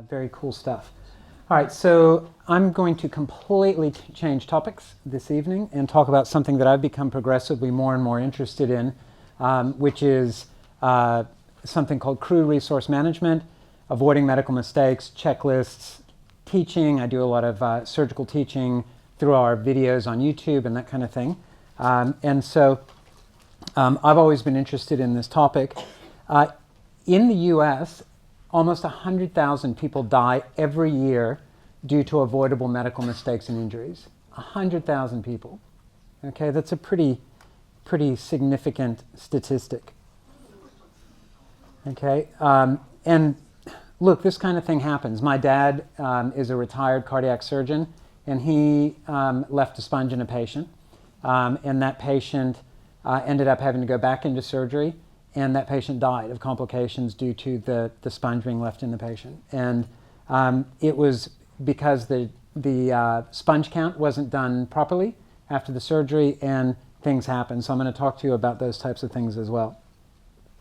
Very cool stuff. All right, so I'm going to completely change topics this evening and talk about something that I've become progressively more and more interested in, which is something called crew resource management, avoiding medical mistakes, checklists, teaching. I do a lot of surgical teaching through our videos on YouTube and that kind of thing. And so I've always been interested in this topic. In the US, almost 100,000 people die every year due to avoidable medical mistakes and injuries. 100,000 people. Okay, that's a pretty significant statistic. Okay, and look, this kind of thing happens. My dad is a retired cardiac surgeon, and he left a sponge in a patient, and that patient ended up having to go back into surgery, and that patient died of complications due to the sponge being left in the patient. And it was because the sponge count wasn't done properly after the surgery, and things happen. So I'm going to talk to you about those types of things as well.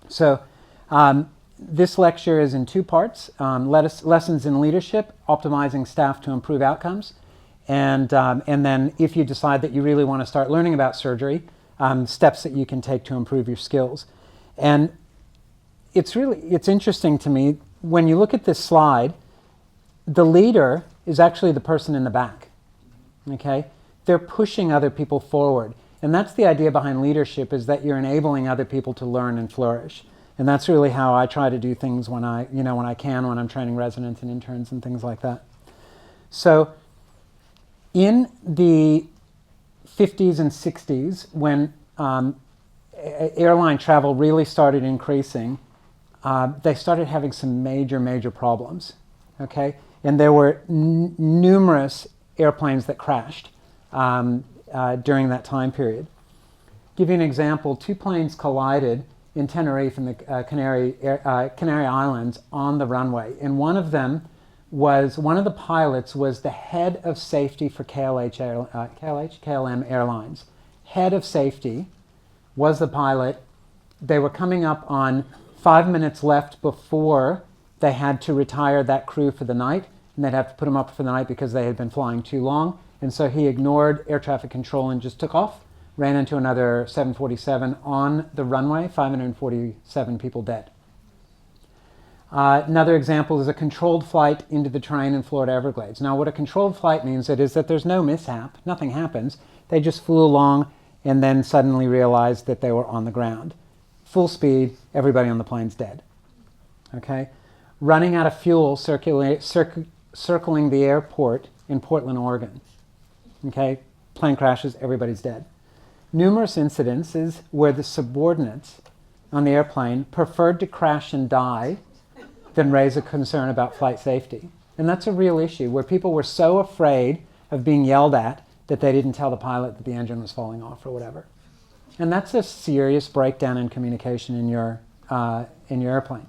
So this lecture is in two parts: lessons in leadership, optimizing staff to improve outcomes, and then if you decide that you really want to start learning about surgery, steps that you can take to improve your skills. And it's interesting to me, when you look at this slide, the leader is actually the person in the back, okay? They're pushing other people forward. And that's the idea behind leadership, is that you're enabling other people to learn and flourish. And that's really how I try to do things when I can, when I'm training residents and interns and things like that. So in the 50s and 60s, when airline travel really started increasing, they started having some major problems, okay? And there were numerous airplanes that crashed during that time period. Give you an example, two planes collided in Tenerife in the Canary Islands on the runway. And one of the pilots was the head of safety for KLM Airlines. Head of safety was the pilot. They were coming up on 5 minutes left before they had to retire that crew for the night, and they'd have to put them up for the night because they had been flying too long. And so he ignored air traffic control and just took off, ran into another 747 on the runway, 547 people dead. Another example is a controlled flight into the terrain in Florida Everglades. Now, what a controlled flight means is that there's no mishap, nothing happens. They just flew along and then suddenly realized that they were on the ground. Full speed, everybody on the plane's dead. Okay? Running out of fuel, circling the airport in Portland, Oregon. Okay? Plane crashes, everybody's dead. Numerous incidences where the subordinates on the airplane preferred to crash and die than raise a concern about flight safety. And that's a real issue, where people were so afraid of being yelled at that they didn't tell the pilot that the engine was falling off or whatever. And that's a serious breakdown in communication in your airplane.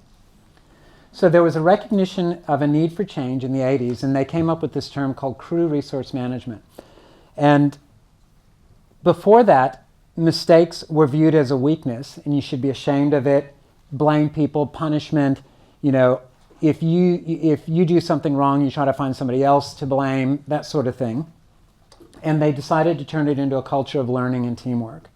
So there was a recognition of a need for change in the 80s, and they came up with this term called crew resource management. And before that, mistakes were viewed as a weakness, and you should be ashamed of it, blame people, punishment. You know, if you do something wrong, you try to find somebody else to blame, that sort of thing. And they decided to turn it into a culture of learning and teamwork.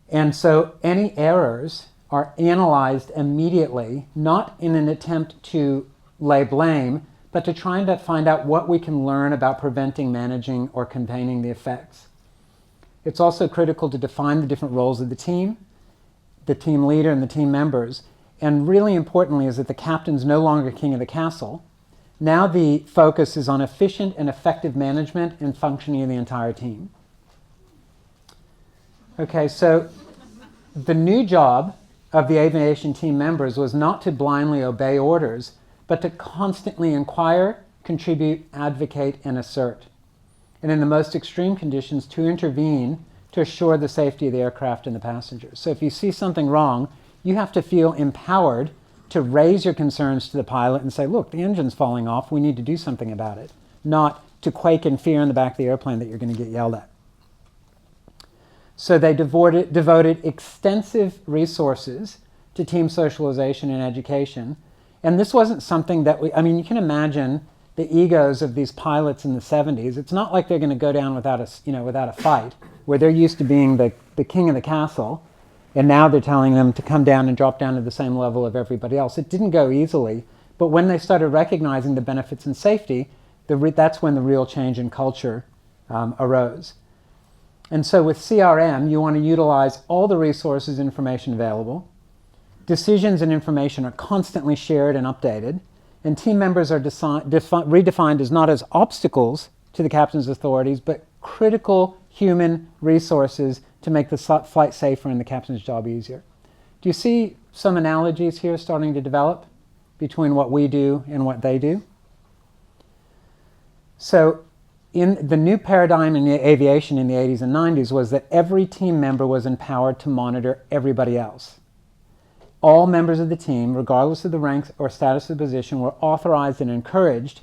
And so any errors are analyzed immediately, not in an attempt to lay blame, but to try to find out what we can learn about preventing, managing, or containing the effects. It's also critical to define the different roles of the team leader, and the team members. And really importantly is that the captain's no longer king of the castle. Now the focus is on efficient and effective management and functioning of the entire team. Okay, so the new job of the aviation team members was not to blindly obey orders, but to constantly inquire, contribute, advocate, and assert. And in the most extreme conditions, to intervene to assure the safety of the aircraft and the passengers. So if you see something wrong, you have to feel empowered to raise your concerns to the pilot and say, look, the engine's falling off, we need to do something about it. Not to quake in fear in the back of the airplane that you're going to get yelled at. So they devoted extensive resources to team socialization and education, And this wasn't something that I mean, you can imagine the egos of these pilots in the 70s. It's not like they're going to go down without a fight, where they're used to being the king of the castle, and now they're telling them to come down and drop down to the same level of everybody else. It didn't go easily, but when they started recognizing the benefits and safety, that's when the real change in culture arose. And so with CRM, you want to utilize all the resources, information available. Decisions and information are constantly shared and updated, and team members are redefined as not as obstacles to the captain's authorities, but critical human resources to make the flight safer and the captain's job easier. Do you see some analogies here starting to develop between what we do and what they do? So in the new paradigm in the aviation in the 80s and 90s was that every team member was empowered to monitor everybody else. All members of the team, regardless of the rank or status of the position, were authorized and encouraged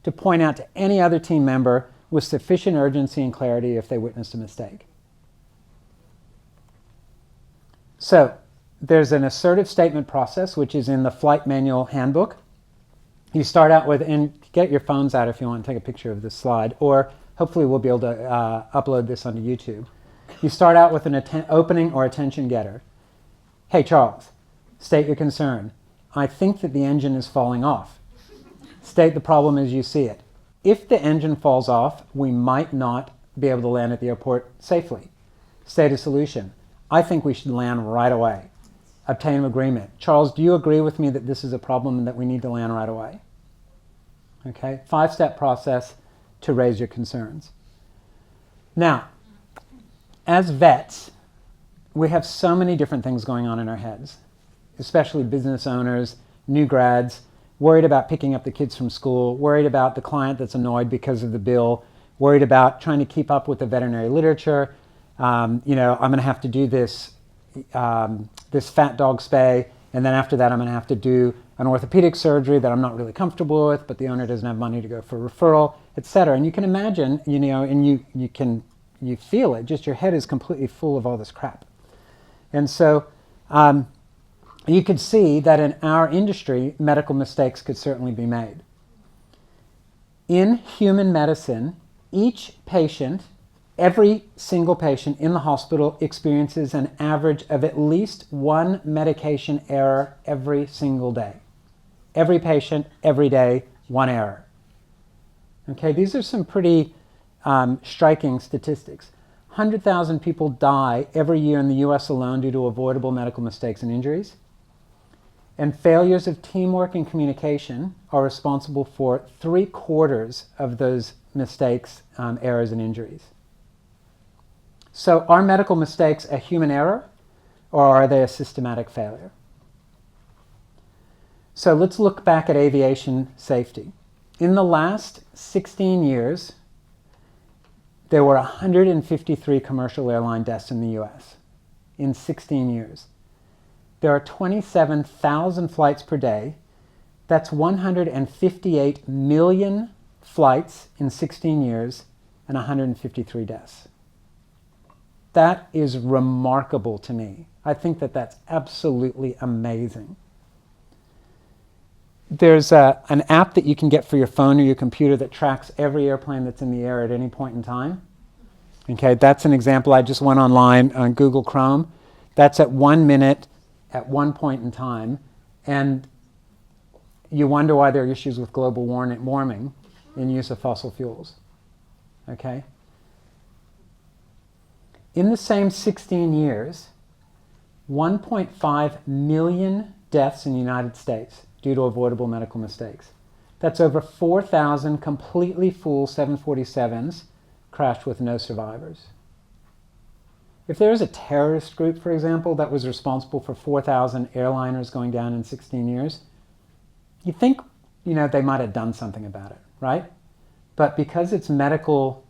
to point out to any other team member with sufficient urgency and clarity if they witnessed a mistake. So there's an assertive statement process, which is in the flight manual handbook. You start out with, and get your phones out if you want to take a picture of this slide, or hopefully we'll be able to upload this onto YouTube. You start out with an opening or attention getter. Hey, Charles, state your concern. I think that the engine is falling off. State the problem as you see it. If the engine falls off, we might not be able to land at the airport safely. State a solution. I think we should land right away. Obtain agreement. Charles, do you agree with me that this is a problem and that we need to land right away? Okay, 5-step process to raise your concerns. Now, as vets, we have so many different things going on in our heads, especially business owners, new grads, worried about picking up the kids from school, worried about the client that's annoyed because of the bill, worried about trying to keep up with the veterinary literature. I'm going to have to do this fat dog spay, and then after that I'm going to have to do an orthopedic surgery that I'm not really comfortable with, but the owner doesn't have money to go for referral, etc. And you can imagine, and you feel it, just your head is completely full of all this crap. And so you could see that in our industry, medical mistakes could certainly be made. In human medicine, each patient, every single patient in the hospital experiences an average of at least one medication error every single day. Every patient, every day, one error. Okay, these are some pretty striking statistics. 100,000 people die every year in the US alone due to avoidable medical mistakes and injuries. And failures of teamwork and communication are responsible for 3/4 of those mistakes, errors, and injuries. So are medical mistakes a human error, or are they a systematic failure? So let's look back at aviation safety. In the last 16 years, there were 153 commercial airline deaths in the US. In 16 years. There are 27,000 flights per day. That's 158 million flights in 16 years and 153 deaths. That is remarkable to me. I think that that's absolutely amazing. There's an app that you can get for your phone or your computer that tracks every airplane that's in the air at any point in time. Okay, that's an example. I just went online on Google Chrome. That's at 1 minute at one point in time. And you wonder why there are issues with global warming in use of fossil fuels. Okay? In the same 16 years, 1.5 million deaths in the United States due to avoidable medical mistakes. That's over 4,000 completely full 747s crashed with no survivors. If there is a terrorist group, for example, that was responsible for 4,000 airliners going down in 16 years, you'd think, they might have done something about it, right? But because it's medical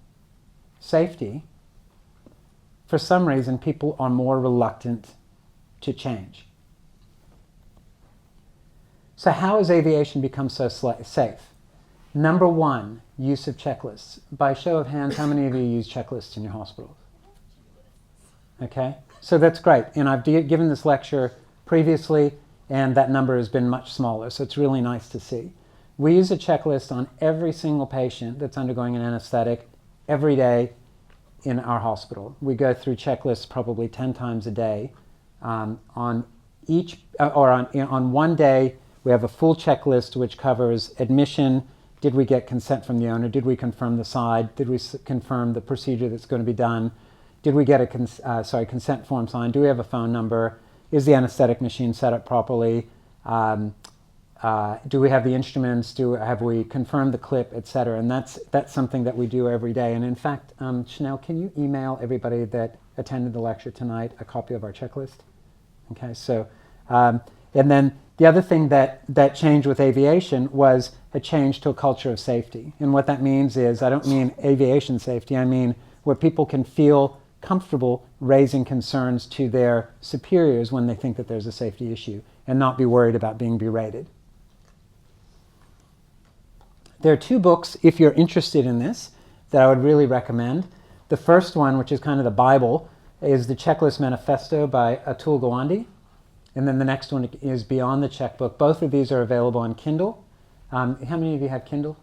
safety, for some reason, people are more reluctant to change. So how has aviation become so safe? Number one, use of checklists. By show of hands, how many of you use checklists in your hospitals? Okay, so that's great. And I've given this lecture previously, and that number has been much smaller, so it's really nice to see. We use a checklist on every single patient that's undergoing an anesthetic every day in our hospital. We go through checklists probably 10 times a day. On one day, we have a full checklist which covers admission. Did we get consent from the owner? Did we confirm the side? Did we confirm the procedure that's going to be done? Did we get a consent form signed? Do we have a phone number? Is the anesthetic machine set up properly? Do we have the instruments? Have we confirmed the clip, et cetera? And that's something that we do every day. And in fact, Chanel, can you email everybody that attended the lecture tonight a copy of our checklist? Okay, so, and then the other thing that changed with aviation was a change to a culture of safety. And what that means is, I don't mean aviation safety, I mean where people can feel comfortable raising concerns to their superiors when they think that there's a safety issue and not be worried about being berated. There are two books, if you're interested in this, that I would really recommend. The first one, which is kind of the Bible, is the Checklist Manifesto by Atul Gawande. And then the next one is Beyond the Checkbook. Both of these are available on Kindle. How many of you have Kindle?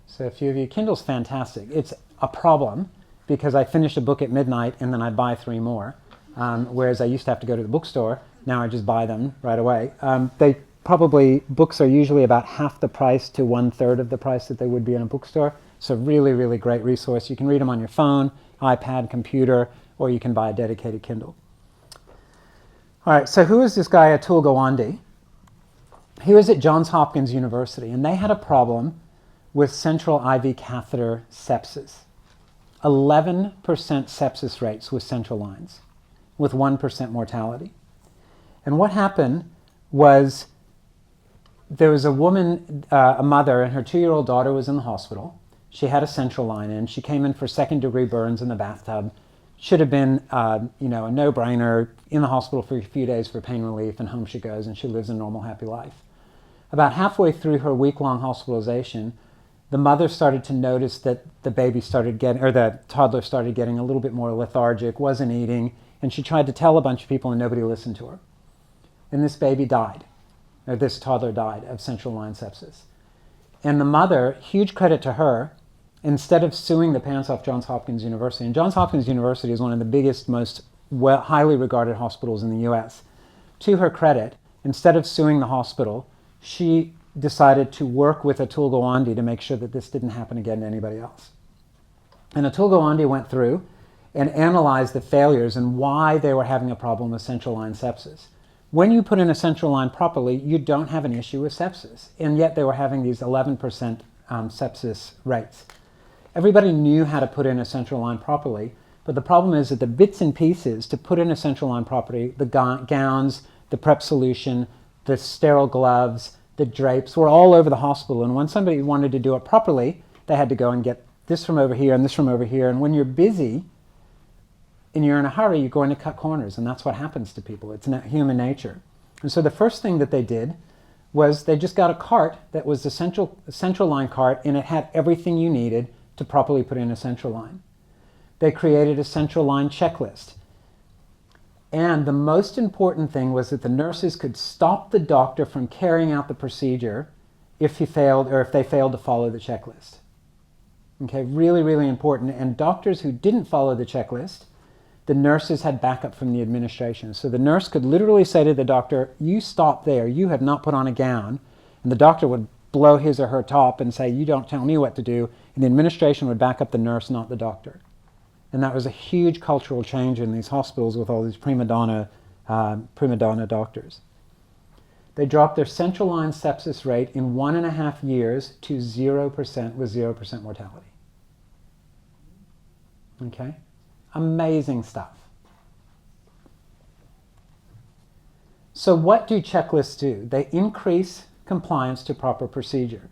So a few of you. Kindle's fantastic. It's a problem because I finish a book at midnight and then I buy 3 more. Whereas I used to have to go to the bookstore. Now I just buy them right away. Books are usually about half the price to 1/3 of the price that they would be in a bookstore. So really, really great resource. You can read them on your phone, iPad, computer, or you can buy a dedicated Kindle. All right, so who is this guy Atul Gawande? He was at Johns Hopkins University, and they had a problem with central IV catheter sepsis. 11% sepsis rates with central lines, with 1% mortality. And what happened was there was a woman, a mother, and her 2-year-old daughter was in the hospital. She had a central line in. She came in for second-degree burns in the bathtub. Should have been, a no-brainer, in the hospital for a few days for pain relief, and home she goes, and she lives a normal, happy life. About halfway through her week-long hospitalization, the mother started to notice that the toddler started getting a little bit more lethargic, wasn't eating, and she tried to tell a bunch of people, and nobody listened to her. And this baby died, or this toddler died of central line sepsis. And the mother, huge credit to her, instead of suing the pants off Johns Hopkins University, and Johns Hopkins University is one of the biggest, most highly regarded hospitals in the US, to her credit, instead of suing the hospital, she decided to work with Atul Gawande to make sure that this didn't happen again to anybody else. And Atul Gawande went through and analyzed the failures and why they were having a problem with central line sepsis. When you put in a central line properly, you don't have an issue with sepsis, and yet they were having these 11% sepsis rates. Everybody knew how to put in a central line properly, but the problem is that the bits and pieces to put in a central line properly, the gowns, the prep solution, the sterile gloves, the drapes, were all over the hospital, and when somebody wanted to do it properly, they had to go and get this from over here and this from over here, and when you're busy and you're in a hurry, you're going to cut corners, and that's what happens to people. It's not human nature. And so the first thing that they did was they just got a cart that was the central line cart, and it had everything you needed to properly put in a central line. They created a central line checklist. And the most important thing was that the nurses could stop the doctor from carrying out the procedure if they failed to follow the checklist. Okay, really, really important. And doctors who didn't follow the checklist, the nurses had backup from the administration. So the nurse could literally say to the doctor, "You stop there, you have not put on a gown." And the doctor would blow his or her top and say, "You don't tell me what to do." And the administration would back up the nurse, not the doctor. And that was a huge cultural change in these hospitals with all these prima donna doctors. They dropped their central line sepsis rate in 1.5 years to 0% with 0% mortality. Okay? Amazing stuff. So what do checklists do? They increase compliance to proper procedure.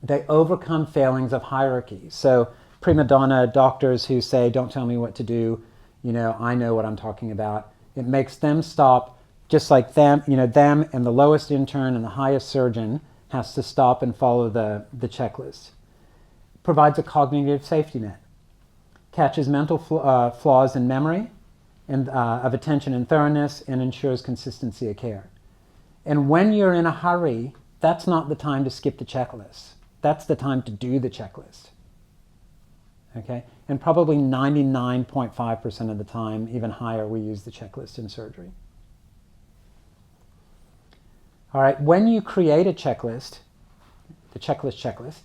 They overcome failings of hierarchy. So prima donna doctors who say, "Don't tell me what to do, I know what I'm talking about." It makes them stop, just like them and the lowest intern and the highest surgeon has to stop and follow the checklist. Provides a cognitive safety net. Catches mental flaws in memory and of attention and thoroughness, and ensures consistency of care. And when you're in a hurry, that's not the time to skip the checklist. That's the time to do the checklist. Okay? And probably 99.5% of the time, even higher, we use the checklist in surgery. All right, when you create a checklist, the checklist,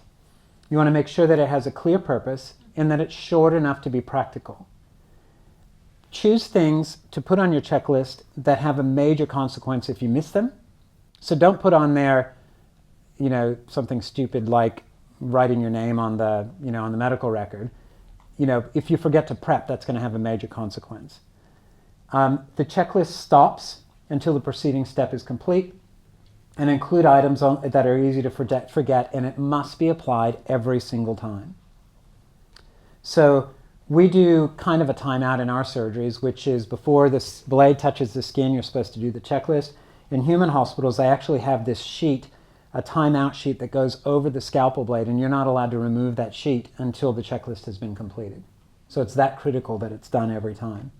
you want to make sure that it has a clear purpose and that it's short enough to be practical. Choose things to put on your checklist that have a major consequence if you miss them. So don't put on there, something stupid like writing your name on the, on the medical record. If you forget to prep, that's going to have a major consequence. The checklist stops until the preceding step is complete, and include items that are easy to forget, and it must be applied every single time. So we do kind of a timeout in our surgeries, which is before the blade touches the skin, you're supposed to do the checklist. In human hospitals, they actually have this sheet, a timeout sheet that goes over the scalpel blade, and you're not allowed to remove that sheet until the checklist has been completed. So it's that critical that it's done every time.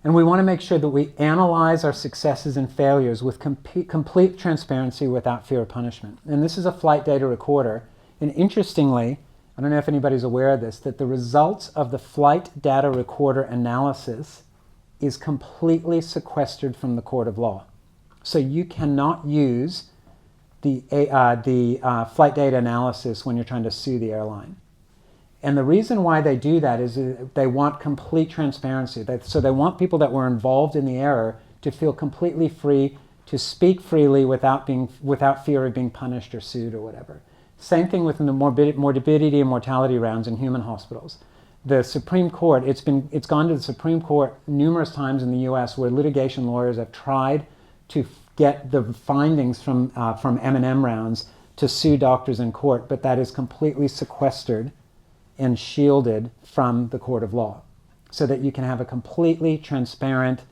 And we want to make sure that we analyze our successes and failures with complete transparency without fear of punishment. And this is a flight data recorder. And interestingly, I don't know if anybody's aware of this, that the results of the flight data recorder analysis is completely sequestered from the court of law. So you cannot use the flight data analysis when you're trying to sue the airline. And the reason why they do that is they want complete transparency. So they want people that were involved in the error to feel completely free to speak freely without fear of being punished or sued or whatever. Same thing with the morbidity and mortality rounds in human hospitals. The Supreme Court, it's gone to the Supreme Court numerous times in the U.S. where litigation lawyers have tried to get the findings from M&M rounds to sue doctors in court, but that is completely sequestered and shielded from the court of law, so that you can have a completely transparent,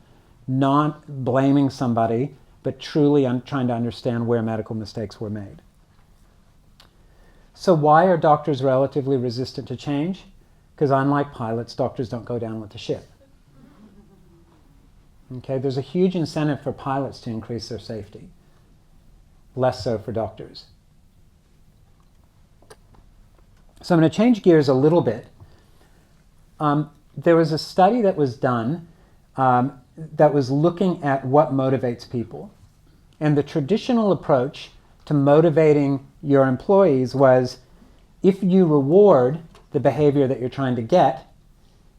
not blaming somebody, but truly trying to understand where medical mistakes were made. So why are doctors relatively resistant to change? Because unlike pilots, doctors don't go down with the ship. Okay, there's a huge incentive for pilots to increase their safety, less so for doctors. So I'm going to change gears a little bit. There was a study that was done that was looking at what motivates people. And the traditional approach to motivating your employees was, if you reward the behavior that you're trying to get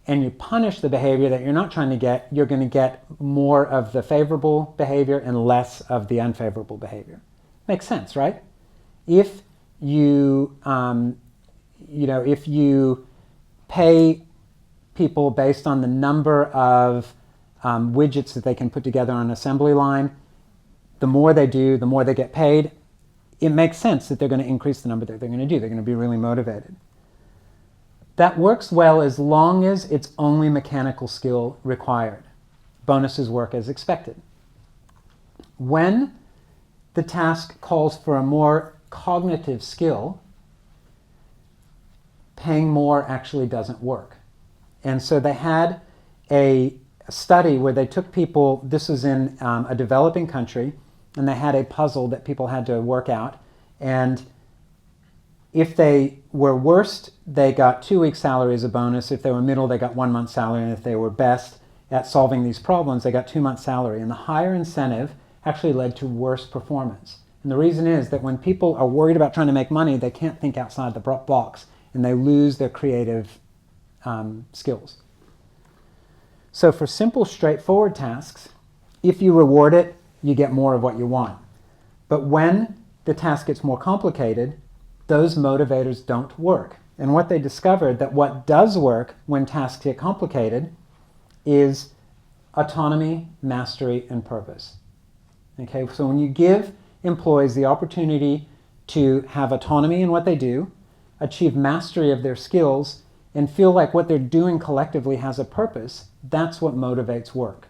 and you punish the behavior that you're not trying to get, you're going to get more of the favorable behavior and less of the unfavorable behavior. Makes sense, right? If you if you pay people based on the number of widgets that they can put together on an assembly line, the more they do, the more they get paid. It makes sense that they're going to increase the number that they're going to do. They're going to be really motivated. That works well as long as it's only mechanical skill required. Bonuses work as expected. When the task calls for a more cognitive skill, paying more actually doesn't work. And so they had a study where they took people, this was in a developing country, and they had a puzzle that people had to work out. And if they were worst, they got 2 weeks' salary as a bonus. If they were middle, they got 1 month's salary. And if they were best at solving these problems, they got 2 months' salary. And the higher incentive actually led to worse performance. And the reason is that when people are worried about trying to make money, they can't think outside the box, and they lose their creative skills. So for simple, straightforward tasks, if you reward it, you get more of what you want. But when the task gets more complicated, those motivators don't work. And what they discovered, that what does work when tasks get complicated is autonomy, mastery, and purpose. Okay, so when you give employees the opportunity to have autonomy in what they do, achieve mastery of their skills, and feel like what they're doing collectively has a purpose, that's what motivates work.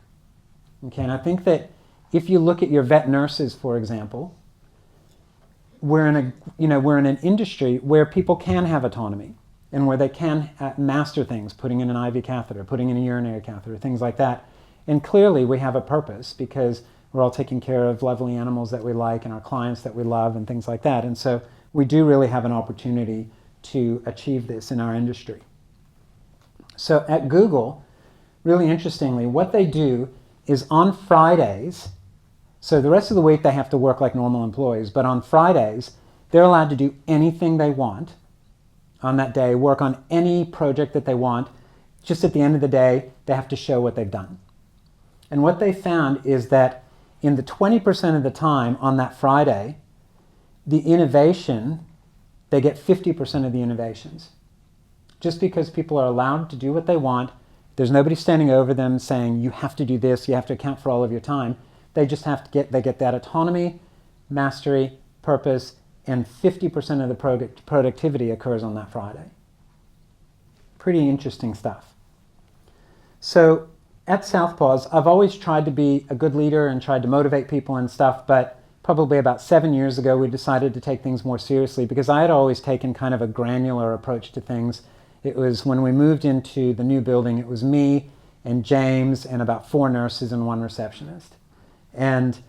Okay, and I think that if you look at your vet nurses, for example, we're in an industry where people can have autonomy. and where they can master things, putting in an IV catheter, putting in a urinary catheter, things like that. And clearly we have a purpose because we're all taking care of lovely animals that we like and our clients that we love and things like that. And so we do really have an opportunity to achieve this in our industry. So at Google, really interestingly, what they do is on Fridays, so the rest of the week they have to work like normal employees, but on Fridays, they're allowed to do anything they want on that day, work on any project that they want. Just at the end of the day, they have to show what they've done. And what they found is that in the 20% of the time on that Friday, the innovation, they get 50% of the innovations. Just because people are allowed to do what they want, there's nobody standing over them saying, you have to do this, you have to account for all of your time. They just have to they get that autonomy, mastery, purpose, and 50% of the productivity occurs on that Friday. Pretty interesting stuff. So at Southpaws, I've always tried to be a good leader and tried to motivate people and stuff, but probably about 7 years ago we decided to take things more seriously because I had always taken kind of a granular approach to things. It was when we moved into the new building, it was me and James and about 4 nurses and 1 receptionist. And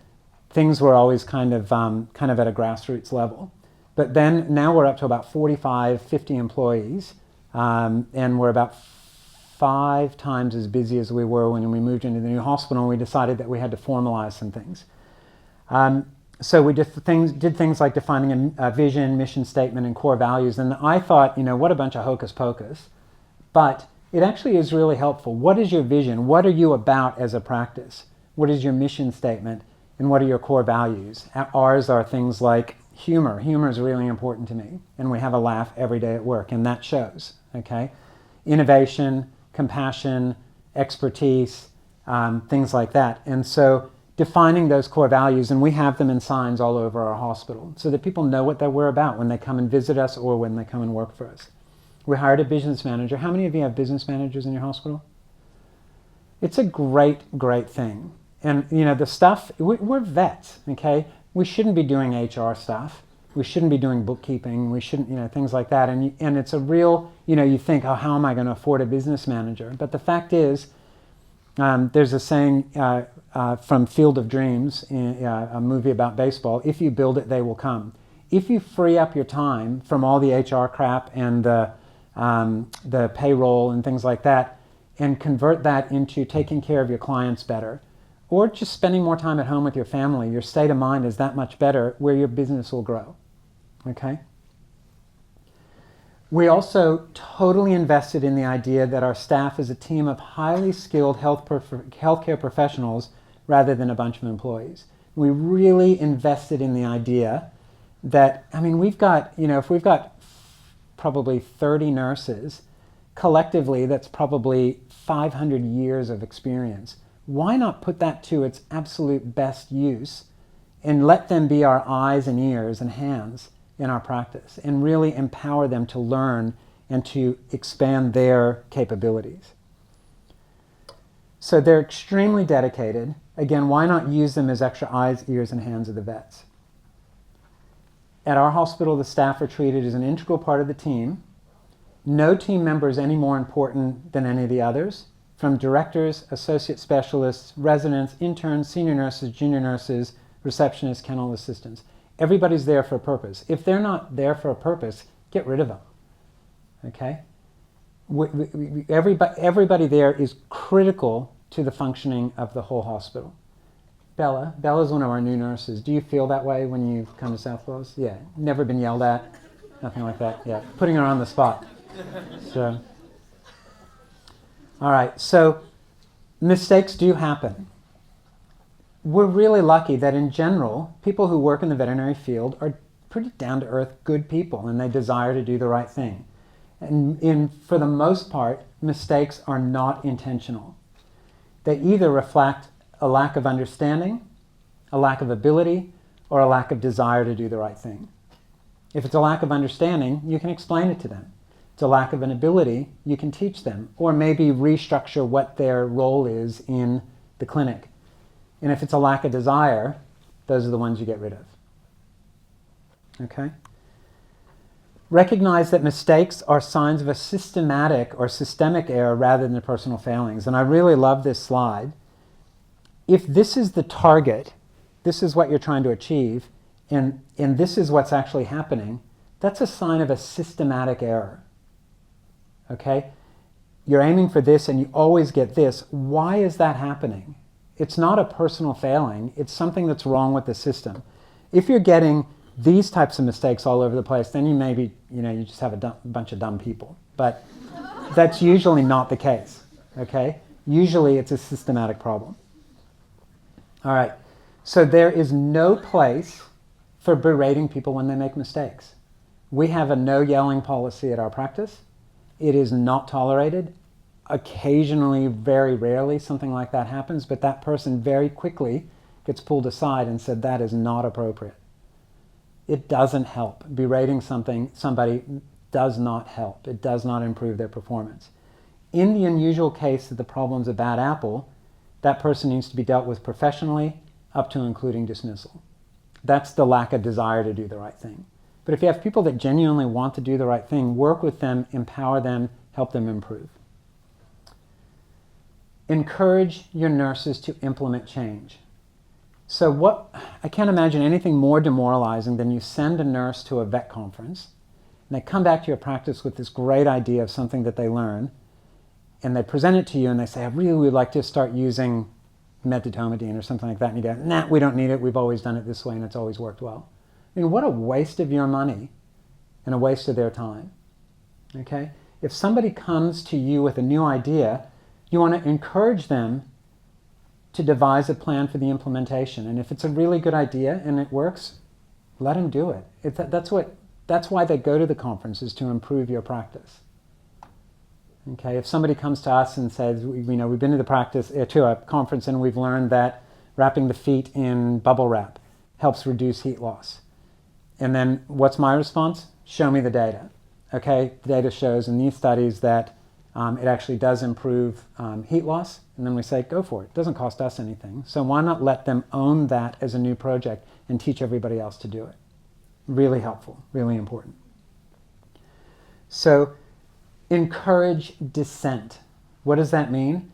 things were always kind of at a grassroots level. But then now we're up to about 45, 50 employees, and we're about 5 times as busy as we were when we moved into the new hospital, and we decided that we had to formalize some things. So we did things like defining a vision, mission statement, and core values. And I thought, what a bunch of hocus pocus. But it actually is really helpful. What is your vision? What are you about as a practice? What is your mission statement? And what are your core values? Ours are things like humor. Humor is really important to me. And we have a laugh every day at work, and that shows. Okay? Innovation, compassion, expertise, things like that. And so defining those core values, and we have them in signs all over our hospital so that people know what we're about when they come and visit us or when they come and work for us. We hired a business manager. How many of you have business managers in your hospital? It's a great, great thing. And the stuff, we're vets, okay? We shouldn't be doing HR stuff. We shouldn't be doing bookkeeping. We shouldn't, things like that. And it's a real, you think, oh, how am I going to afford a business manager? But the fact is, there's a saying from Field of Dreams, a movie about baseball, if you build it, they will come. If you free up your time from all the HR crap and the payroll and things like that, and convert that into taking care of your clients better, or just spending more time at home with your family, your state of mind is that much better where your business will grow. Okay? We also totally invested in the idea that our staff is a team of highly skilled healthcare professionals rather than a bunch of employees. We really invested in the idea that, we've got, if we've got probably 30 nurses, collectively that's probably 500 years of experience. Why not put that to its absolute best use and let them be our eyes and ears and hands in our practice and really empower them to learn and to expand their capabilities. So they're extremely dedicated. Again, why not use them as extra eyes, ears, and hands of the vets? At our hospital, the staff are treated as an integral part of the team. No team member is any more important than any of the others, from directors, associate specialists, residents, interns, senior nurses, junior nurses, receptionists, kennel assistants. Everybody's there for a purpose. If they're not there for a purpose, get rid of them. Okay? Everybody there is critical to the functioning of the whole hospital. Bella's one of our new nurses. Do you feel that way when you come to Southpaws? Yeah. Never been yelled at? Nothing like that? Yeah. Putting her on the spot. So, all right. So mistakes do happen. We're really lucky that in general, people who work in the veterinary field are pretty down-to-earth, good people, and they desire to do the right thing. And for the most part, mistakes are not intentional. They either reflect a lack of understanding, a lack of ability, or a lack of desire to do the right thing. If it's a lack of understanding, you can explain it to them. If it's a lack of an ability, you can teach them, or maybe restructure what their role is in the clinic. And if it's a lack of desire, those are the ones you get rid of. Okay? Recognize that mistakes are signs of a systematic or systemic error rather than personal failings. And I really love this slide. If this is the target, this is what you're trying to achieve, and this is what's actually happening, that's a sign of a systematic error. Okay? You're aiming for this and you always get this. Why is that happening? It's not a personal failing. It's something that's wrong with the system. If you're getting these types of mistakes all over the place, then you maybe, you just have a bunch of dumb people. But that's usually not the case. Okay? Usually it's a systematic problem. All right. So there is no place for berating people when they make mistakes. We have a no yelling policy at our practice. It is not tolerated. Occasionally, very rarely, something like that happens, but that person very quickly gets pulled aside and said that is not appropriate. It doesn't help. Berating somebody does not help. It does not improve their performance. In the unusual case that the problem's a bad apple, that person needs to be dealt with professionally, up to including dismissal. That's the lack of desire to do the right thing. But if you have people that genuinely want to do the right thing, work with them, empower them, help them improve. Encourage your nurses to implement change. So I can't imagine anything more demoralizing than you send a nurse to a vet conference, and they come back to your practice with this great idea of something that they learn, and they present it to you and they say, I really would like to start using metitomidine or something like that. And you go, nah, we don't need it. We've always done it this way and it's always worked well. I mean, what a waste of your money and a waste of their time. Okay? If somebody comes to you with a new idea, you want to encourage them to devise a plan for the implementation. And if it's a really good idea and it works, let them do it. That's why they go to the conference, is to improve your practice. Okay, if somebody comes to us and says, we've been to a conference and we've learned that wrapping the feet in bubble wrap helps reduce heat loss. And then what's my response? Show me the data. Okay, the data shows in these studies that it actually does improve heat loss. And then we say, go for it. It doesn't cost us anything. So why not let them own that as a new project and teach everybody else to do it? Really helpful, really important. So, encourage dissent. What does that mean?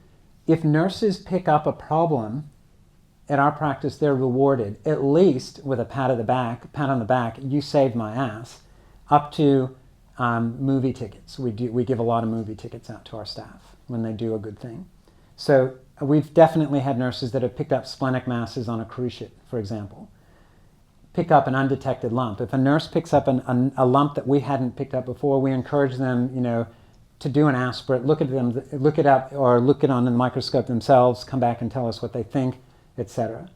If nurses pick up a problem at our practice, they're rewarded, at least with a pat on the back, you saved my ass, up to movie tickets. We give a lot of movie tickets out to our staff when they do a good thing. So we've definitely had nurses that have picked up splenic masses on a cruise ship, for example. Pick up an undetected lump. If a nurse picks up a lump that we hadn't picked up before, we encourage them, to do an aspirate, look it up, or look it on the microscope themselves, come back and tell us what they think, etc.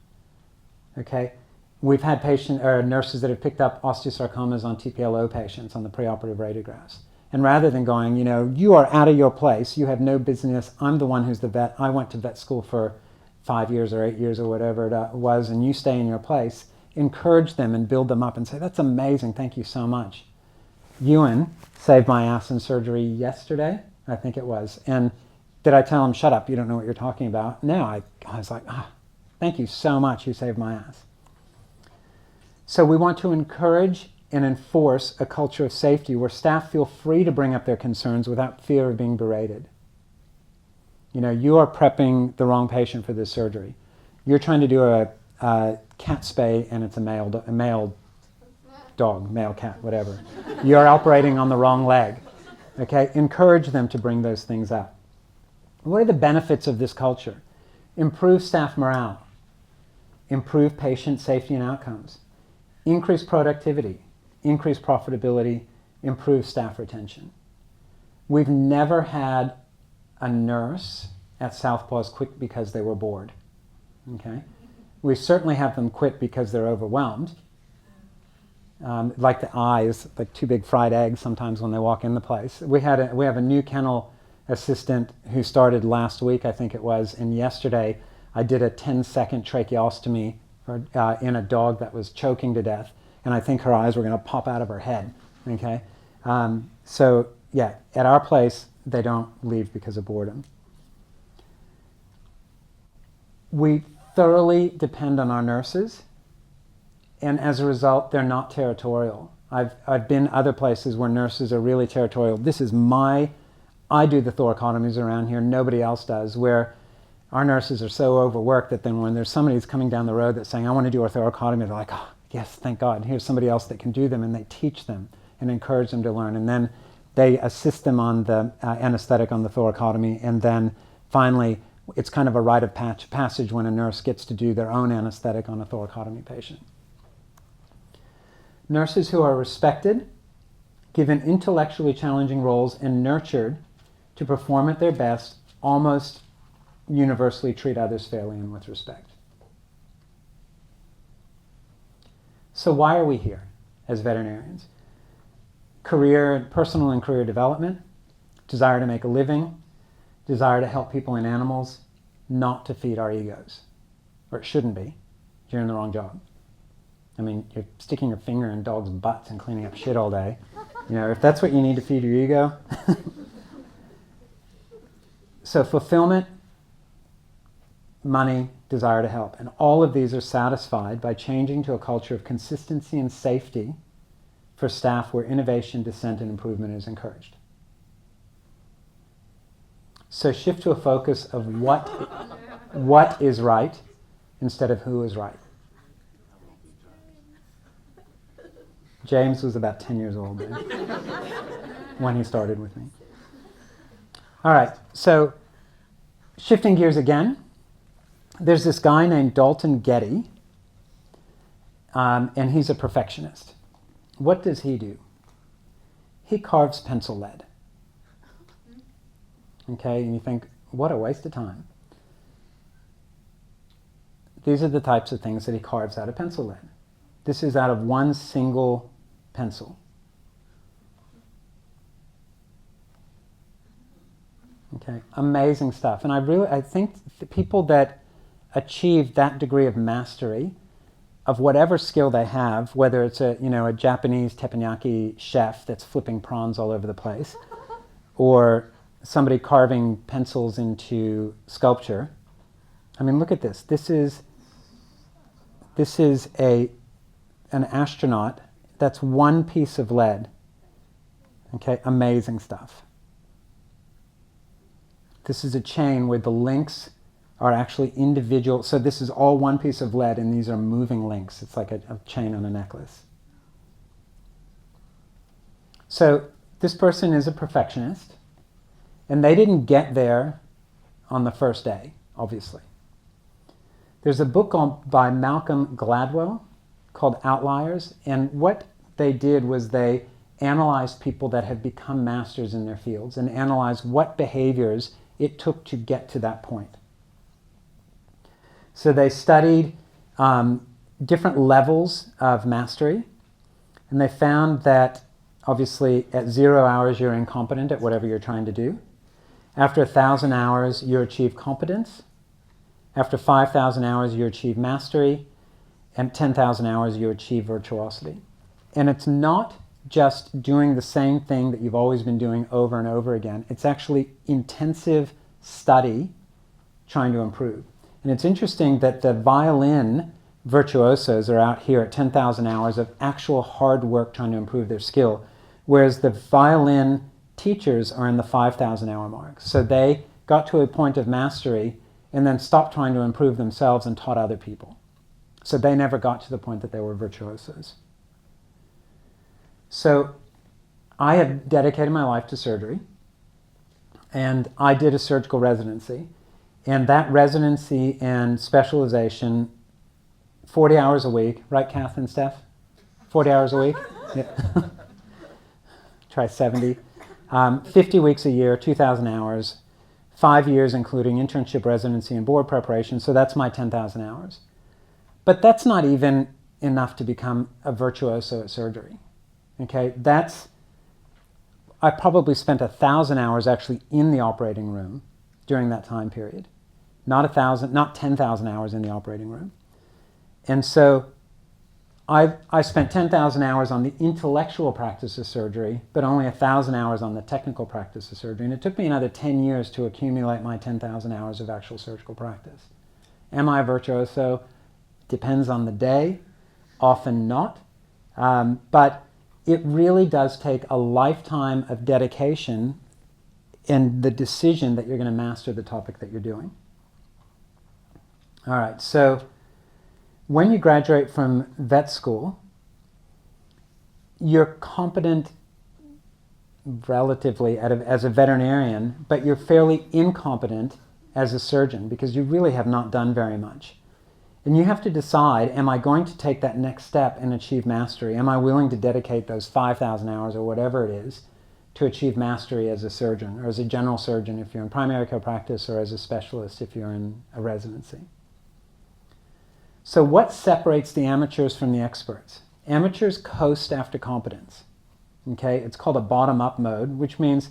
Okay? We've had nurses that have picked up osteosarcomas on TPLO patients on the preoperative radiographs. And rather than going, you are out of your place, you have no business, I'm the one who's the vet, I went to vet school for 5 years or 8 years or whatever it was, and you stay in your place, encourage them and build them up and say, that's amazing, thank you so much. Ewan saved my ass in surgery yesterday, I think it was. And did I tell him, shut up, you don't know what you're talking about? No, I was like, thank you so much, you saved my ass. So we want to encourage and enforce a culture of safety where staff feel free to bring up their concerns without fear of being berated. You are prepping the wrong patient for this surgery. You're trying to do a cat spay and it's a male dog, male cat, whatever. You're operating on the wrong leg. Okay? Encourage them to bring those things up. What are the benefits of this culture? Improve staff morale. Improve patient safety and outcomes. Increase productivity. Increase profitability. Improve staff retention. We've never had a nurse at Southpaws quit because they were bored. Okay? We certainly have them quit because they're overwhelmed. Like the eyes, like two big fried eggs sometimes when they walk in the place. We have a new kennel assistant who started last week, I think it was, and yesterday I did a 10-second tracheostomy in a dog that was choking to death, and I think her eyes were going to pop out of her head. Okay, so yeah, at our place they don't leave because of boredom. We thoroughly depend on our nurses, and as a result, they're not territorial. I've been other places where nurses are really territorial. I do the thoracotomies around here, nobody else does, where our nurses are so overworked that then when there's somebody who's coming down the road that's saying, I want to do a thoracotomy, they're like, oh, yes, thank God, here's somebody else that can do them, and they teach them and encourage them to learn. And then they assist them on the anesthetic on the thoracotomy, and then finally, it's kind of a rite of passage when a nurse gets to do their own anesthetic on a thoracotomy patient. Nurses who are respected, given intellectually challenging roles, and nurtured to perform at their best, almost universally treat others fairly and with respect. So why are we here as veterinarians? Personal and career development, desire to make a living, desire to help people and animals, not to feed our egos. Or it shouldn't be. You're in the wrong job. I mean, you're sticking your finger in dogs' butts and cleaning up shit all day. You know, if that's what you need to feed your ego. So fulfillment, money, desire to help. And all of these are satisfied by changing to a culture of consistency and safety for staff where innovation, dissent, and improvement is encouraged. So shift to a focus of what is right instead of who is right. James was about 10 years old then when he started with me. All right, so shifting gears again, there's this guy named Dalton Getty, and he's a perfectionist. What does he do? He carves pencil lead. Okay, and you think, what a waste of time. These are the types of things that he carves out of pencil lead. This is out of one single pencil. Okay, amazing stuff. And I think the people that achieve that degree of mastery of whatever skill they have, whether it's a Japanese teppanyaki chef that's flipping prawns all over the place, or somebody carving pencils into sculpture. I mean, look at this. This is an astronaut. That's one piece of lead. Okay, amazing stuff. This is a chain where the links are actually individual. So this is all one piece of lead, and these are moving links. It's like a chain on a necklace. So this person is a perfectionist, and they didn't get there on the first day, obviously. There's a book by Malcolm Gladwell called Outliers, and what they did was they analyzed people that had become masters in their fields and analyzed what behaviors it took to get to that point. So they studied different levels of mastery, and they found that obviously at 0 hours you're incompetent at whatever you're trying to do. After 1,000 hours you achieve competence. After 5,000 hours you achieve mastery, and 10,000 hours you achieve virtuosity. And it's not just doing the same thing that you've always been doing over and over again. It's actually intensive study trying to improve. And it's interesting that the violin virtuosos are out here at 10,000 hours of actual hard work trying to improve their skill, whereas the violin teachers are in the 5,000 hour mark. So they got to a point of mastery and then stopped trying to improve themselves and taught other people. So they never got to the point that they were virtuosos. So I have dedicated my life to surgery, and I did a surgical residency. And that residency and specialization, 40 hours a week, right, Kath and Steph? 40 hours a week? Yeah. Try 70. 50 weeks a year, 2,000 hours, 5 years including internship, residency, and board preparation, so that's my 10,000 hours. But that's not even enough to become a virtuoso at surgery. Okay, I probably spent 1,000 hours actually in the operating room during that time period. Not 10,000 hours in the operating room. And so I spent 10,000 hours on the intellectual practice of surgery, but only 1,000 hours on the technical practice of surgery. And it took me another 10 years to accumulate my 10,000 hours of actual surgical practice. Am I a virtuoso? Depends on the day, often not. But it really does take a lifetime of dedication and the decision that you're going to master the topic that you're doing. All right, so when you graduate from vet school, you're competent relatively as a veterinarian, but you're fairly incompetent as a surgeon because you really have not done very much. And you have to decide, am I going to take that next step and achieve mastery? Am I willing to dedicate those 5,000 hours or whatever it is to achieve mastery as a surgeon, or as a general surgeon if you're in primary care practice, or as a specialist if you're in a residency? So what separates the amateurs from the experts? Amateurs coast after competence. Okay, it's called a bottom-up mode, which means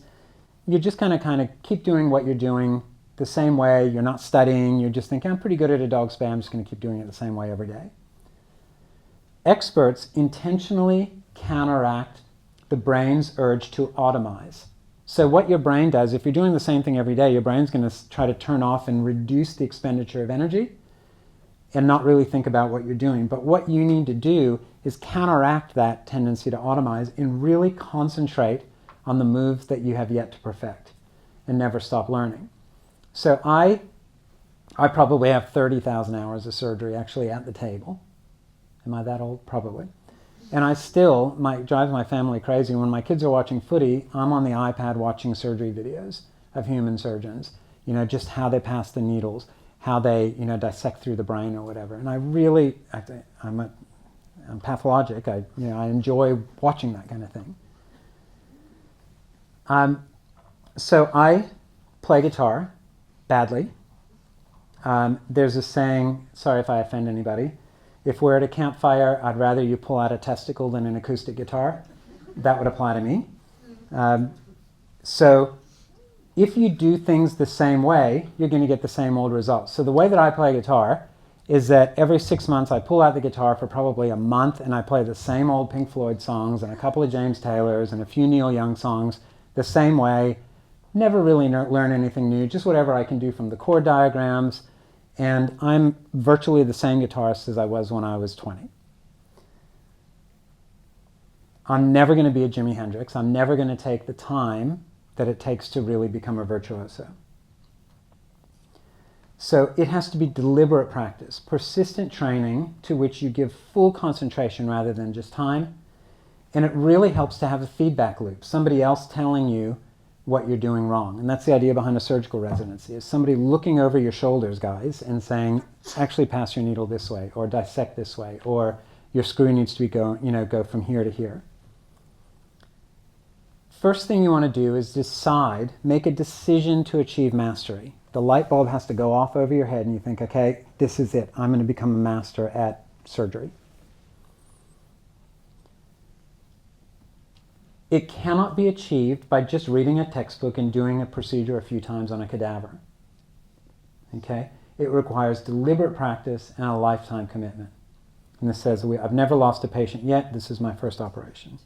you just kind of keep doing what you're doing the same way. You're not studying. You're just thinking, I'm pretty good at a dog spay. I'm just going to keep doing it the same way every day. Experts intentionally counteract the brain's urge to automize. So what your brain does, if you're doing the same thing every day, your brain's going to try to turn off and reduce the expenditure of energy and not really think about what you're doing. But what you need to do is counteract that tendency to automize and really concentrate on the moves that you have yet to perfect and never stop learning. So I probably have 30,000 hours of surgery actually at the table. Am I that old? Probably. And I still, drives my family crazy. When my kids are watching footy, I'm on the iPad watching surgery videos of human surgeons, just how they pass the needles, how they, dissect through the brain or whatever. And I'm pathologic. I enjoy watching that kind of thing. So I play guitar badly. There's a saying, sorry if I offend anybody, if we're at a campfire, I'd rather you pull out a testicle than an acoustic guitar. That would apply to me. So if you do things the same way, you're going to get the same old results. So the way that I play guitar is that every 6 months I pull out the guitar for probably a month and I play the same old Pink Floyd songs and a couple of James Taylors and a few Neil Young songs the same way. Never really learn anything new, just whatever I can do from the chord diagrams. And I'm virtually the same guitarist as I was when I was 20. I'm never going to be a Jimi Hendrix. I'm never going to take the time that it takes to really become a virtuoso. So it has to be deliberate practice, persistent training to which you give full concentration rather than just time. And it really helps to have a feedback loop, somebody else telling you what you're doing wrong. And that's the idea behind a surgical residency, is somebody looking over your shoulders, guys, and saying, actually pass your needle this way, or dissect this way, or your screw needs to be go from here to here. First thing you want to do is make a decision to achieve mastery. The light bulb has to go off over your head and you think, okay, this is it. I'm going to become a master at surgery. It cannot be achieved by just reading a textbook and doing a procedure a few times on a cadaver. Okay? It requires deliberate practice and a lifetime commitment. And this says, I've never lost a patient yet. This is my first operation.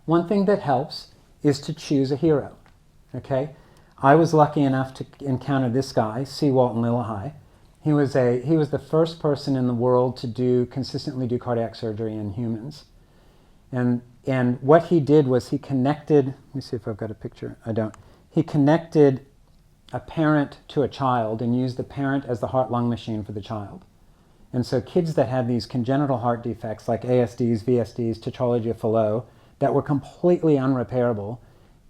One thing that helps is to choose a hero. Okay? I was lucky enough to encounter this guy, C. Walton Lillehei. He was the first person in the world to consistently do cardiac surgery in humans. And what he did was he connected, let me see if I've got a picture, I don't. He connected a parent to a child and used the parent as the heart-lung machine for the child. And so kids that had these congenital heart defects like ASDs, VSDs, tetralogy of Fallot, that were completely unrepairable,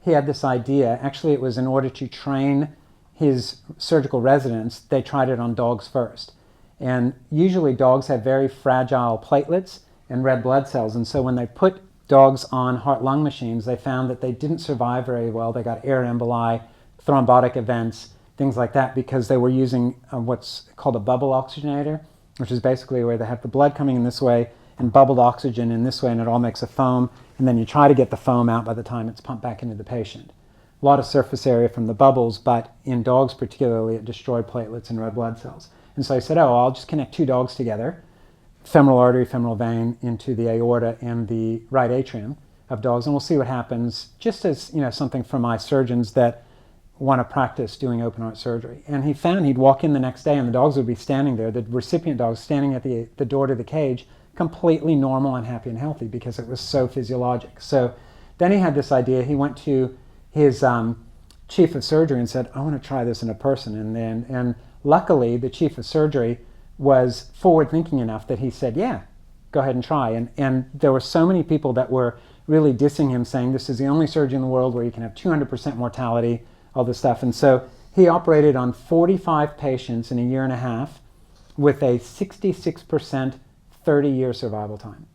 he had this idea, actually it was in order to train his surgical residents, they tried it on dogs first. And usually dogs have very fragile platelets and red blood cells, and so when they put dogs on heart-lung machines, they found that they didn't survive very well. They got air emboli, thrombotic events, things like that, because they were using what's called a bubble oxygenator, which is basically where they have the blood coming in this way and bubbled oxygen in this way, and it all makes a foam, and then you try to get the foam out by the time it's pumped back into the patient. A lot of surface area from the bubbles, but in dogs particularly, it destroyed platelets and red blood cells. And so I said, I'll just connect two dogs together, femoral artery, femoral vein, into the aorta and the right atrium of dogs, and we'll see what happens, just as something for my surgeons that want to practice doing open heart surgery. And he found he'd walk in the next day and the dogs would be standing there, the recipient dogs standing at the door to the cage, completely normal and happy and healthy because it was so physiologic. So then he had this idea. He went to his chief of surgery and said, I want to try this in a person. And luckily, the chief of surgery was forward-thinking enough that he said, yeah, go ahead and try. And there were so many people that were really dissing him, saying this is the only surgery in the world where you can have 200% mortality, all this stuff. And so he operated on 45 patients in a year and a half with a 66% 30-year survival time.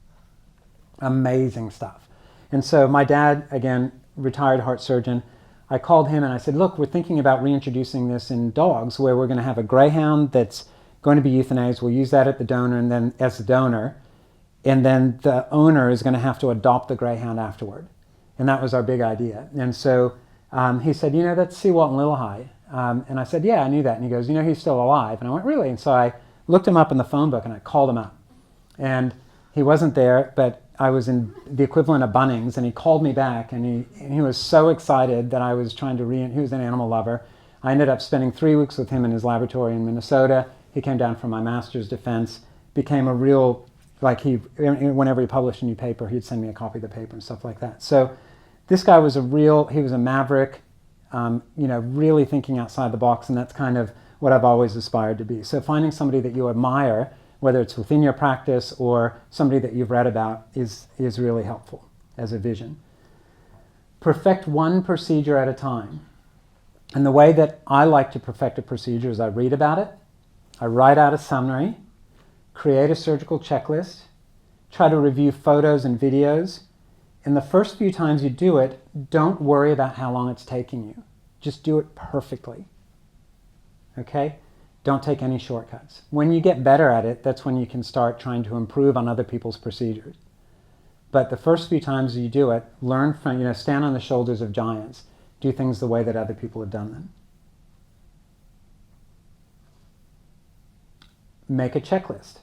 Amazing stuff. And so my dad, again, retired heart surgeon, I called him and I said, look, we're thinking about reintroducing this in dogs where we're going to have a greyhound that's going to be euthanized. We'll use that at the donor and then as the donor. And then the owner is going to have to adopt the greyhound afterward. And that was our big idea. And so he said, that's Seawalt and Little High. And I said, yeah, I knew that. And he goes, he's still alive. And I went, really? And so I looked him up in the phone book and I called him up. And he wasn't there, but I was in the equivalent of Bunnings, and he called me back, and he was so excited that I was trying to he was an animal lover. I ended up spending 3 weeks with him in his laboratory in Minnesota. He came down for my master's defense, became a real, whenever he published a new paper, he'd send me a copy of the paper and stuff like that. So this guy was he was a maverick, really thinking outside the box, and that's kind of what I've always aspired to be. So finding somebody that you admire, whether it's within your practice or somebody that you've read about, is really helpful as a vision. Perfect one procedure at a time. And the way that I like to perfect a procedure is I read about it, I write out a summary, create a surgical checklist, try to review photos and videos. And the first few times you do it, don't worry about how long it's taking you. Just do it perfectly. Okay? Don't take any shortcuts. When you get better at it, that's when you can start trying to improve on other people's procedures. But the first few times you do it, learn from, stand on the shoulders of giants. Do things the way that other people have done them. Make a checklist.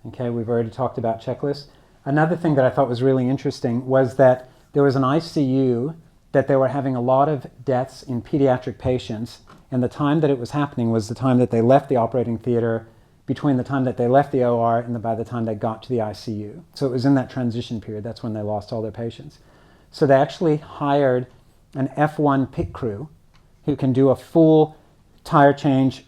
Okay, we've already talked about checklists. Another thing that I thought was really interesting was that there was an ICU that they were having a lot of deaths in pediatric patients, and the time that it was happening was the time that they left the operating theater, between the time that they left the OR and by the time they got to the ICU. So it was in that transition period. That's when they lost all their patients. So they actually hired an F1 pit crew who can do a full tire change,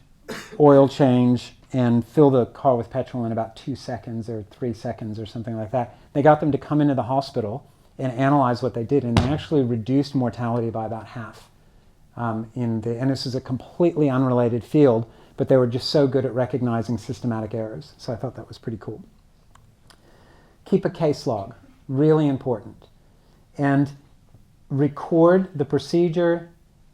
oil change, and fill the car with petrol in about 2 seconds or 3 seconds or something like that. They got them to come into the hospital and analyze what they did, and they actually reduced mortality by about half. And this is a completely unrelated field, but they were just so good at recognizing systematic errors. So I thought that was pretty cool. Keep a case log, really important. And record the procedure,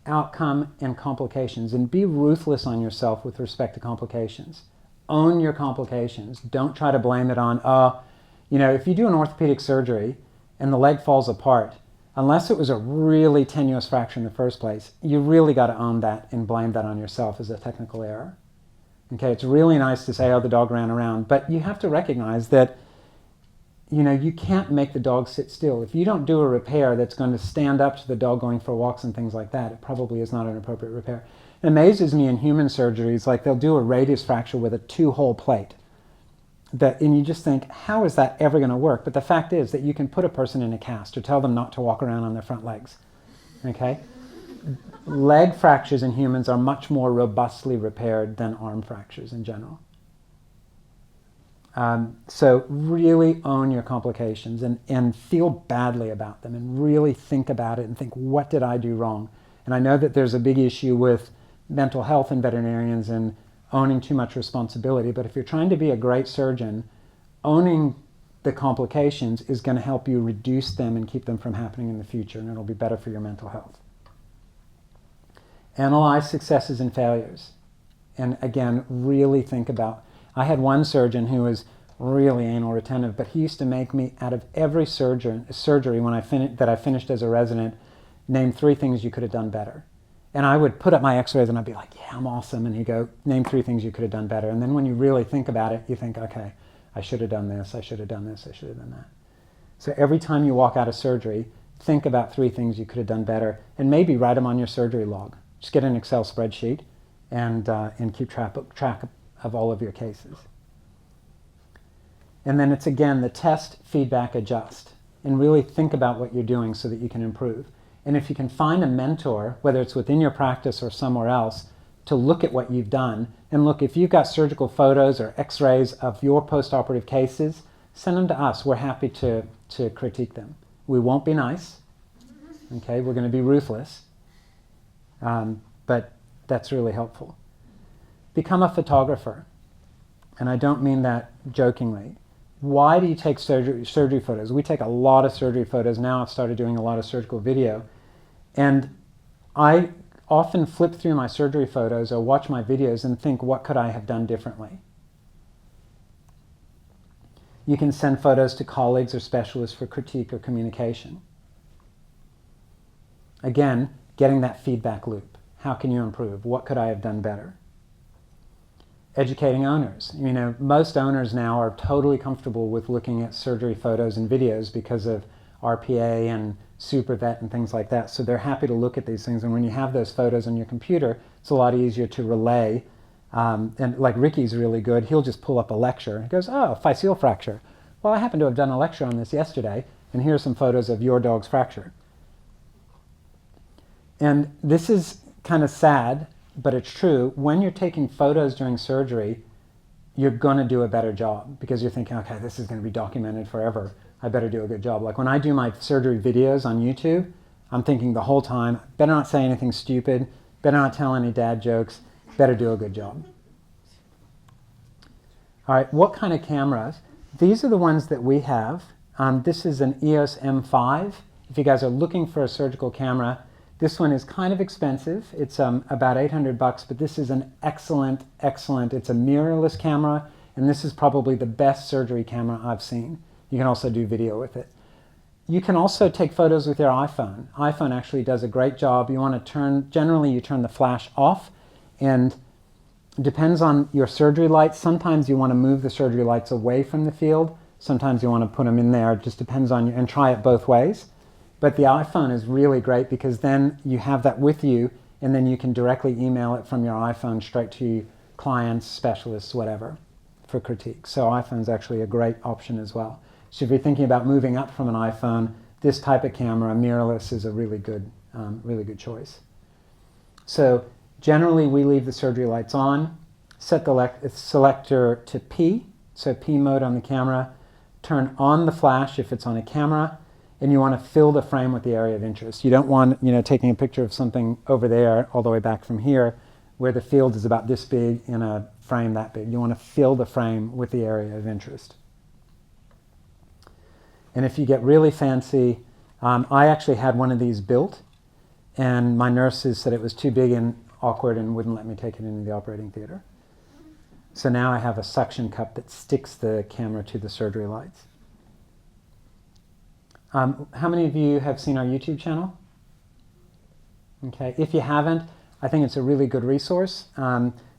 outcome, and complications. And be ruthless on yourself with respect to complications. Own your complications. Don't try to blame it on, if you do an orthopedic surgery and the leg falls apart, unless it was a really tenuous fracture in the first place, you really got to own that and blame that on yourself as a technical error. Okay, it's really nice to say, the dog ran around, but you have to recognize that, you can't make the dog sit still. If you don't do a repair that's going to stand up to the dog going for walks and things like that, it probably is not an appropriate repair. It amazes me in human surgeries, like they'll do a radius fracture with a 2-hole plate. And you just think, how is that ever going to work? But the fact is that you can put a person in a cast or tell them not to walk around on their front legs. Okay? Leg fractures in humans are much more robustly repaired than arm fractures in general. So really own your complications and feel badly about them and really think about it and think, what did I do wrong? And I know that there's a big issue with mental health in veterinarians and owning too much responsibility, but if you're trying to be a great surgeon, owning the complications is going to help you reduce them and keep them from happening in the future, and it'll be better for your mental health. Analyze successes and failures. And again, really think about, I had one surgeon who was really anal retentive, but he used to make me, out of every surgery when that I finished as a resident, name 3 things you could have done better. And I would put up my x-rays and I'd be like, yeah, I'm awesome. And he'd go, name 3 things you could have done better. And then when you really think about it, you think, okay, I should have done this, I should have done this, I should have done that. So every time you walk out of surgery, think about 3 things you could have done better, and maybe write them on your surgery log. Just get an Excel spreadsheet and keep track of all of your cases. And then it's, again, the test, feedback, adjust. And really think about what you're doing so that you can improve. And if you can find a mentor, whether it's within your practice or somewhere else, to look at what you've done. And look, if you've got surgical photos or x-rays of your post-operative cases, send them to us. We're happy to critique them. We won't be nice. Okay, we're going to be ruthless. But that's really helpful. Become a photographer. And I don't mean that jokingly. Why do you take surgery photos? We take a lot of surgery photos. Now I've started doing a lot of surgical video. And I often flip through my surgery photos or watch my videos and think, what could I have done differently? You can send photos to colleagues or specialists for critique or communication. Again, getting that feedback loop. How can you improve? What could I have done better? Educating owners. You know, most owners now are totally comfortable with looking at surgery photos and videos because of RPA and SuperVet and things like that. So they're happy to look at these things. And when you have those photos on your computer, it's a lot easier to relay. And like Ricky's really good. He'll just pull up a lecture. He goes, oh, physeal fracture. Well, I happen to have done a lecture on this yesterday, and here are some photos of your dog's fracture. And this is kind of sad, but it's true. When you're taking photos during surgery, you're going to do a better job because you're thinking, okay, this is going to be documented forever. I better do a good job. Like when I do my surgery videos on YouTube, I'm thinking the whole time, better not say anything stupid, better not tell any dad jokes, better do a good job. All right, what kind of cameras? These are the ones that we have. This is an EOS M5. If you guys are looking for a surgical camera, this one is kind of expensive. It's about $800, but this is an excellent, it's a mirrorless camera, and this is probably the best surgery camera I've seen. You can also do video with it. You can also take photos with your iPhone. iPhone actually does a great job. You want to generally you turn the flash off, and it depends on your surgery lights. Sometimes you want to move the surgery lights away from the field. Sometimes you want to put them in there. It just depends on you, and try it both ways. But the iPhone is really great because then you have that with you, and then you can directly email it from your iPhone straight to clients, specialists, whatever, for critique. So iPhone's actually a great option as well. So if you're thinking about moving up from an iPhone, this type of camera, mirrorless, is a really good choice. So generally, we leave the surgery lights on, set the selector to P, so P mode on the camera, turn on the flash if it's on a camera, and you want to fill the frame with the area of interest. You don't want, taking a picture of something over there all the way back from here where the field is about this big in a frame that big. You want to fill the frame with the area of interest. And if you get really fancy, I actually had one of these built, and my nurses said it was too big and awkward and wouldn't let me take it into the operating theater. So now I have a suction cup that sticks the camera to the surgery lights. How many of you have seen our YouTube channel? Okay, if you haven't, I think it's a really good resource.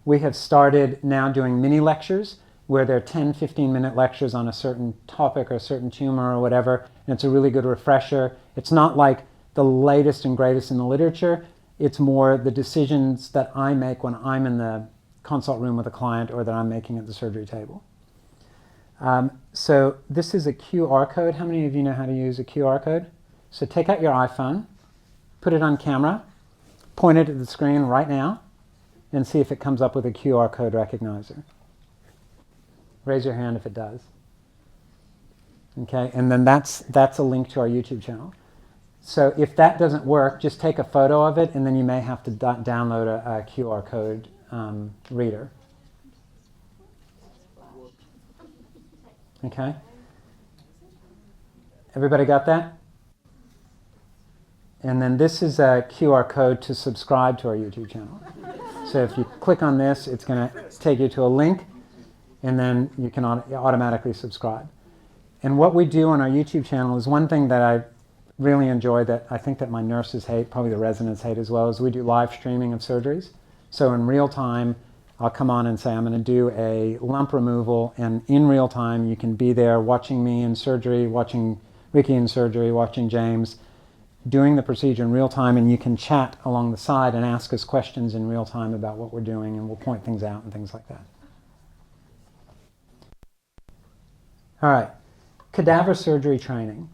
We have started now doing mini lectures where they're 10, 15-minute lectures on a certain topic or a certain tumor or whatever, and it's a really good refresher. It's not like the latest and greatest in the literature. It's more the decisions that I make when I'm in the consult room with a client or that I'm making at the surgery table. So this is a QR code. How many of you know how to use a QR code? So take out your iPhone, put it on camera, point it at the screen right now, and see if it comes up with a QR code recognizer. Raise your hand if it does. Okay, and then that's a link to our YouTube channel. So if that doesn't work, just take a photo of it, and then you may have to download a QR code reader. Okay? Everybody got that? And then this is a QR code to subscribe to our YouTube channel. So if you click on this, it's going to take you to a link, and then you can automatically subscribe. And what we do on our YouTube channel is one thing that I really enjoy that I think that my nurses hate, probably the residents hate as well, is we do live streaming of surgeries. So in real time, I'll come on and say I'm going to do a lump removal, and in real time you can be there watching me in surgery, watching Ricky in surgery, watching James, doing the procedure in real time, and you can chat along the side and ask us questions in real time about what we're doing, and we'll point things out and things like that. All right, cadaver surgery training.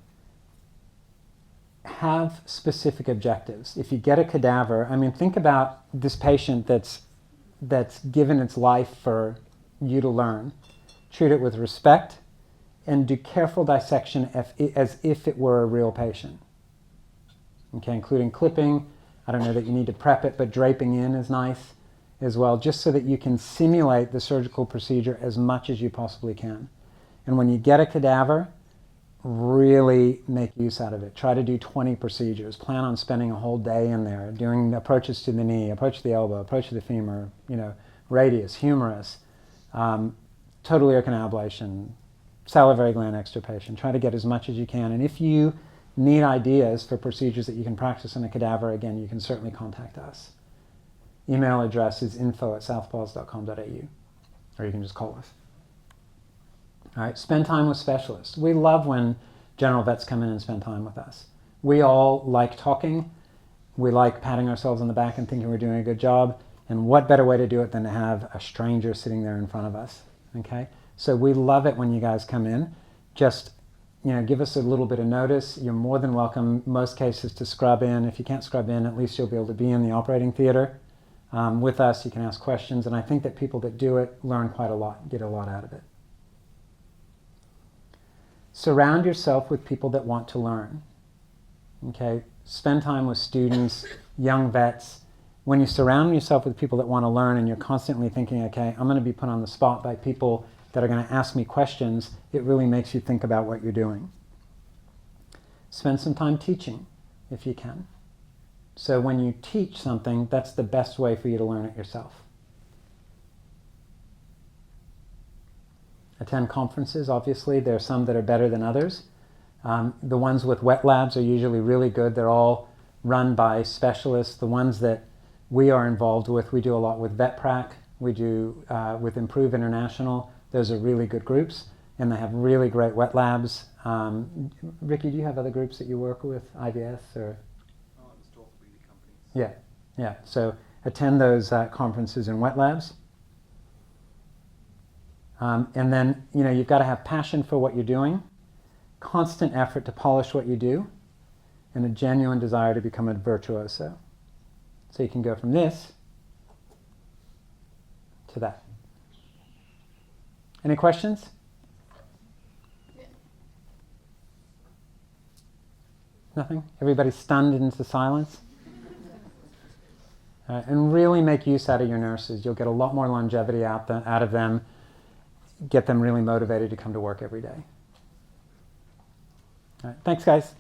Have specific objectives. If you get a cadaver, I mean, think about this patient that's given its life for you to learn. Treat it with respect and do careful dissection as if it were a real patient. Okay, including clipping. I don't know that you need to prep it, but draping in is nice as well, just so that you can simulate the surgical procedure as much as you possibly can. And when you get a cadaver, really make use out of it. Try to do 20 procedures. Plan on spending a whole day in there, doing approaches to the knee, approach to the elbow, approach to the femur, radius, humerus, total ear canal ablation, salivary gland extirpation. Try to get as much as you can. And if you need ideas for procedures that you can practice in a cadaver, again, you can certainly contact us. Email address is info@southpaws.com.au, or you can just call us. All right, spend time with specialists. We love when general vets come in and spend time with us. We all like talking. We like patting ourselves on the back and thinking we're doing a good job. And what better way to do it than to have a stranger sitting there in front of us, okay? So we love it when you guys come in. Just, give us a little bit of notice. You're more than welcome, most cases, to scrub in. If you can't scrub in, at least you'll be able to be in the operating theater with us. You can ask questions. And I think that people that do it learn quite a lot, get a lot out of it. Surround yourself with people that want to learn. Okay? Spend time with students, young vets. When you surround yourself with people that want to learn and you're constantly thinking, okay, I'm going to be put on the spot by people that are going to ask me questions, it really makes you think about what you're doing. Spend some time teaching if you can. So when you teach something, that's the best way for you to learn it yourself. Attend conferences, obviously. There are some that are better than others. The ones with wet labs are usually really good. They're all run by specialists. The ones that we are involved with, we do a lot with VetPrac. We do with Improve International. Those are really good groups, and they have really great wet labs. Ricky, do you have other groups that you work with, IVS or? Oh, it's orthopaedic companies. Yeah. So attend those conferences and wet labs. And then, you've got to have passion for what you're doing, constant effort to polish what you do, and a genuine desire to become a virtuoso. So you can go from this to that. Any questions? Yeah. Nothing? Everybody's stunned into silence? And really make use out of your nurses. You'll get a lot more longevity out of them. Get them really motivated to come to work every day. All right, thanks, guys.